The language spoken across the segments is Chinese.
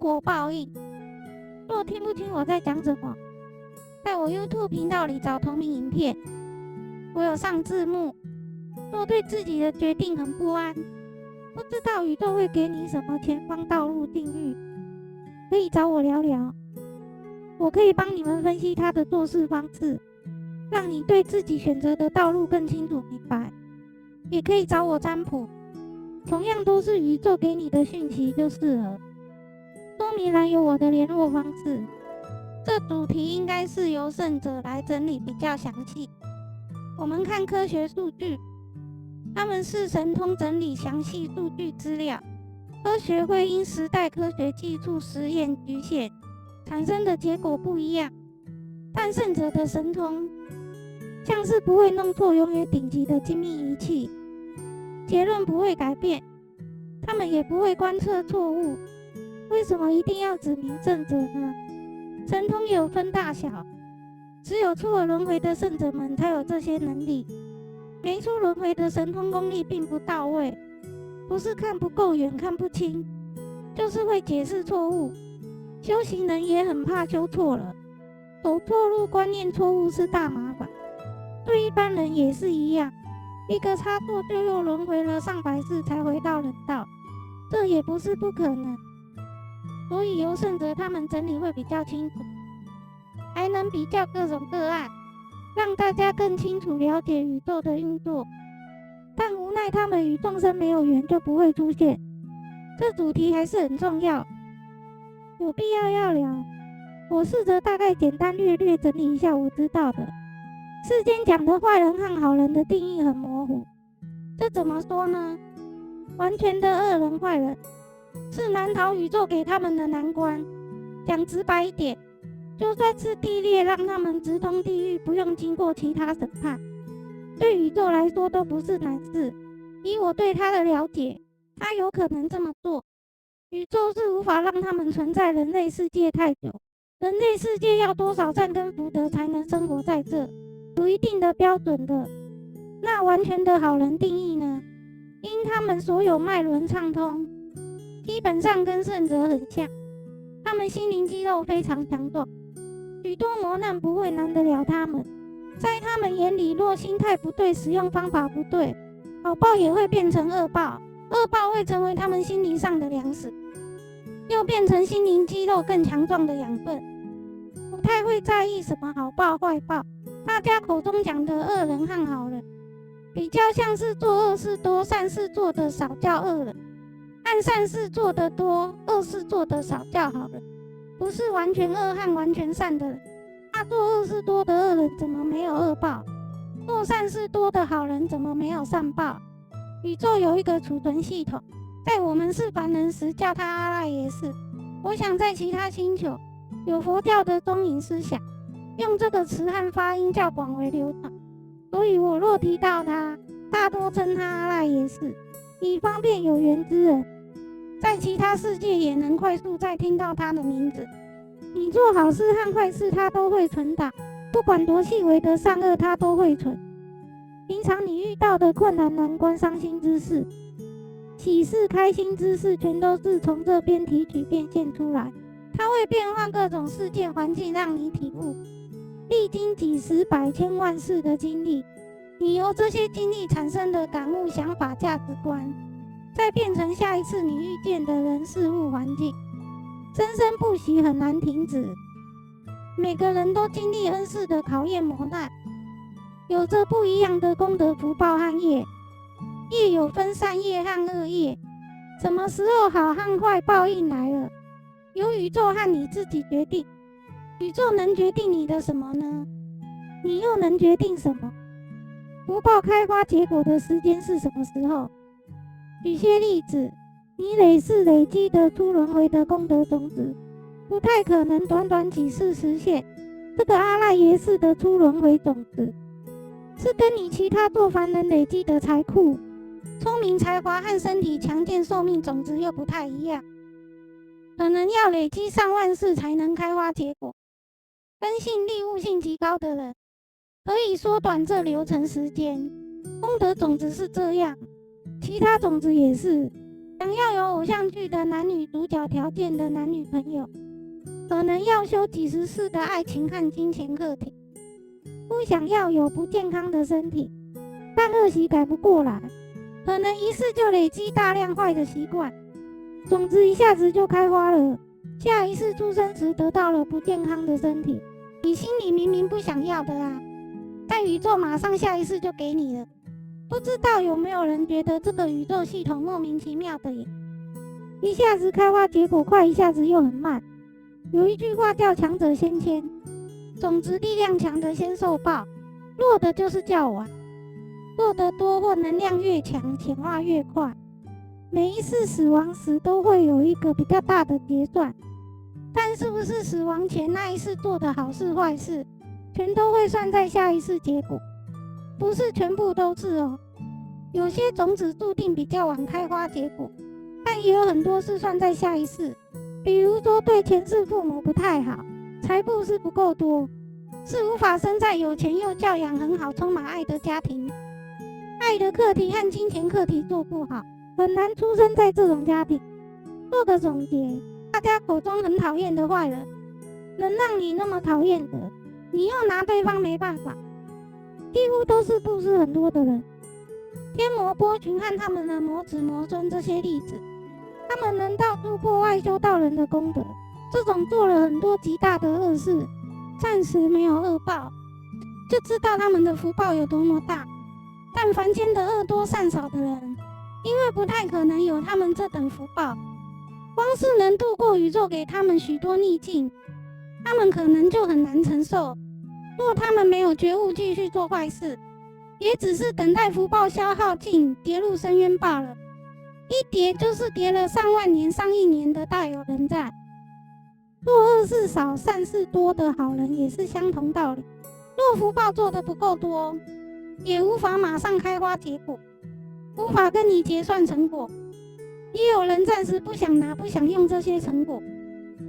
果报应。若听不清我在讲什么，在我 YouTube 频道里找同名影片，我有上字幕。若对自己的决定很不安，不知道宇宙会给你什么前方道路定律，可以找我聊聊。我可以帮你们分析他的做事方式，让你对自己选择的道路更清楚明白。也可以找我占卜，同样都是宇宙给你的讯息就是了。说明栏有我的联络方式。这主题应该是由圣者来整理比较详细。我们看科学数据，他们是神通整理详细数据资料。科学会因时代科学技术实验局限，产生的结果不一样。但圣者的神通像是不会弄错永远顶级的精密仪器，结论不会改变，他们也不会观测错误。为什么一定要指明圣者呢？神通也有分大小，只有出了轮回的圣者们才有这些能力。没出轮回的神通功力并不到位，不是看不够远看不清，就是会解释错误。修行人也很怕修错了，走错路观念错误是大麻烦。对一般人也是一样，一个差错就又轮回了上百世才回到人道，这也不是不可能。所以由圣者他们整理会比较清楚，还能比较各种个案，让大家更清楚了解宇宙的运作。但无奈他们与众生没有缘，就不会出现。这主题还是很重要，有必要聊。我试着大概简单略整理一下我知道的。世间讲的坏人和好人的定义很模糊，这怎么说呢？完全的恶人坏人是难逃宇宙给他们的难关。讲直白一点，就算是地裂让他们直通地狱，不用经过其他审判，对宇宙来说都不是难事。以我对他的了解，他有可能这么做。宇宙是无法让他们存在人类世界太久，人类世界要多少善根福德才能生活在这，有一定的标准的。那完全的好人定义呢？因他们所有脉轮畅通，基本上跟圣者很像，他们心灵肌肉非常强壮，许多磨难不会难得了他们。在他们眼里，若心态不对，使用方法不对，好报也会变成恶报，恶报会成为他们心灵上的粮食，又变成心灵肌肉更强壮的养分。不太会在意什么好报坏报，大家口中讲的恶人和好人，比较像是做恶事多，善事做得少叫恶人，按善事做得多，恶事做得少叫好人，不是完全恶和完全善的人。那做恶事多的恶人怎么没有恶报？做善事多的好人怎么没有善报？宇宙有一个储存系统，在我们是凡人时叫它阿赖耶识。我想在其他星球有佛教的中隐思想，用这个词和发音较广为流传，所以我若提到它，大多称它阿赖耶识，以方便有缘之人在其他世界也能快速再听到它的名字。你做好事和坏事，它都会存档，不管多细微的善恶，它都会存。平常你遇到的困难、难关、伤心之事、喜事、开心之事，全都是从这边提取变现出来。它会变换各种事件环境，让你体悟。历经几十百千万世的经历，你由这些经历产生的感悟、想法、价值观，再变成下一次你遇见的人、事物、环境。生生不息，很难停止。每个人都经历恩师的考验磨难，有着不一样的功德福报和业。业有分善业和恶业，什么时候好和坏报应来了，由宇宙和你自己决定。宇宙能决定你的什么呢？你又能决定什么？福报开花结果的时间是什么时候？举些例子，你累积得出轮回的功德种子，不太可能短短几世实现。这个阿赖耶识的出轮回种子，是跟你其他做凡人累积的财库、聪明才华和身体强健寿命种子又不太一样，可能要累积上万世才能开花结果。根性力悟性极高的人，可以缩短这流程时间。功德种子是这样，其他种子也是。想要有偶像剧的男女主角条件的男女朋友，可能要修几十世的爱情和金钱课题。不想要有不健康的身体，但恶习改不过来，可能一世就累积大量坏的习惯，种子一下子就开花了。下一世出生时得到了不健康的身体，你心里明明不想要的啊，但宇宙马上下一世就给你了。不知道有没有人觉得这个宇宙系统莫名其妙的耶？一下子开花结果快，一下子又很慢。有一句话叫强者先迁，种子力量强的先受报，弱的就是较晚。弱得多或能量越强，显化越快。每一次死亡时都会有一个比较大的结算，但是不是死亡前那一世做的好事坏事，全都会算在下一世结果，不是全部都是哦。有些种子注定比较晚开花结果，但也有很多是算在下一世。比如说对前世父母不太好，财富是不够多，是无法生在有钱又教养很好、充满爱的家庭。爱的课题和金钱课题做不好，很难出生在这种家庭。做个总结，大家口中很讨厌的坏人，能让你那么讨厌的，你又拿对方没办法，几乎都是故事很多的人。天魔波群和他们的魔子魔孙这些例子，他们能到处破坏修道人的功德，这种做了很多极大的恶事，暂时没有恶报，就知道他们的福报有多么大。但凡间的恶多善少的人，因为不太可能有他们这等福报，光是能度过宇宙给他们许多逆境，他们可能就很难承受。若他们没有觉悟继续做坏事，也只是等待福报消耗尽，跌入深渊罢了。一跌就是跌了上万年、上亿年的大有人在。若恶事少、善事多的好人也是相同道理。若福报做得不够多，也无法马上开花结果，无法跟你结算成果。也有人暂时不想拿、不想用这些成果，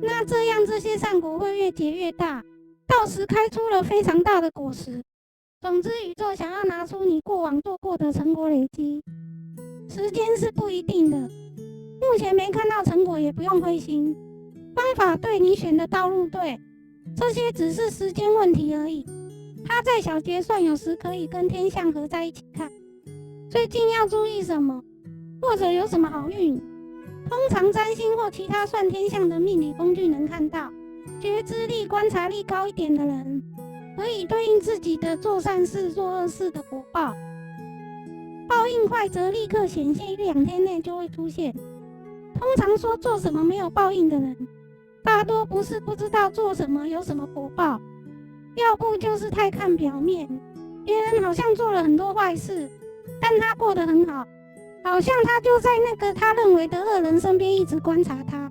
那这样这些善果会越结越大，到时开出了非常大的果实。总之，宇宙想要拿出你过往做过的成果累积，时间是不一定的。目前没看到成果也不用灰心，方法对，你选的道路对，这些只是时间问题而已。它在小结算有时可以跟天象合在一起看。最近要注意什么，或者有什么好运，通常占星或其他算天象的命理工具能看到。觉知力、观察力高一点的人，可以对应自己的做善事、做恶事的果报。报应快则立刻显现，1-2天内就会出现。通常说做什么没有报应的人，大多不是不知道做什么有什么果报，要不就是太看表面，别人好像做了很多坏事，但他过得很好，好像他就在那个他认为的恶人身边一直观察他，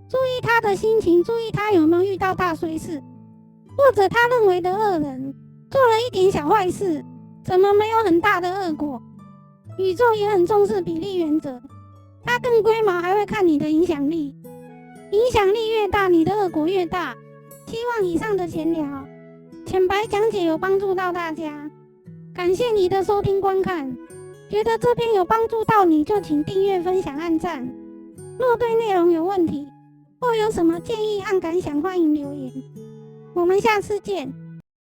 注意他的心情，注意他有没有遇到大衰事，或者他认为的恶人做了一点小坏事，怎么没有很大的恶果。宇宙也很重视比例原则，它更龟毛，还会看你的影响力，影响力越大，你的恶果越大。希望以上的闲聊浅白讲解有帮助到大家，感谢你的收听观看。觉得这篇有帮助到你，就请订阅、分享、按赞。若对内容有问题或有什么建议和感想，欢迎留言。我们下次见。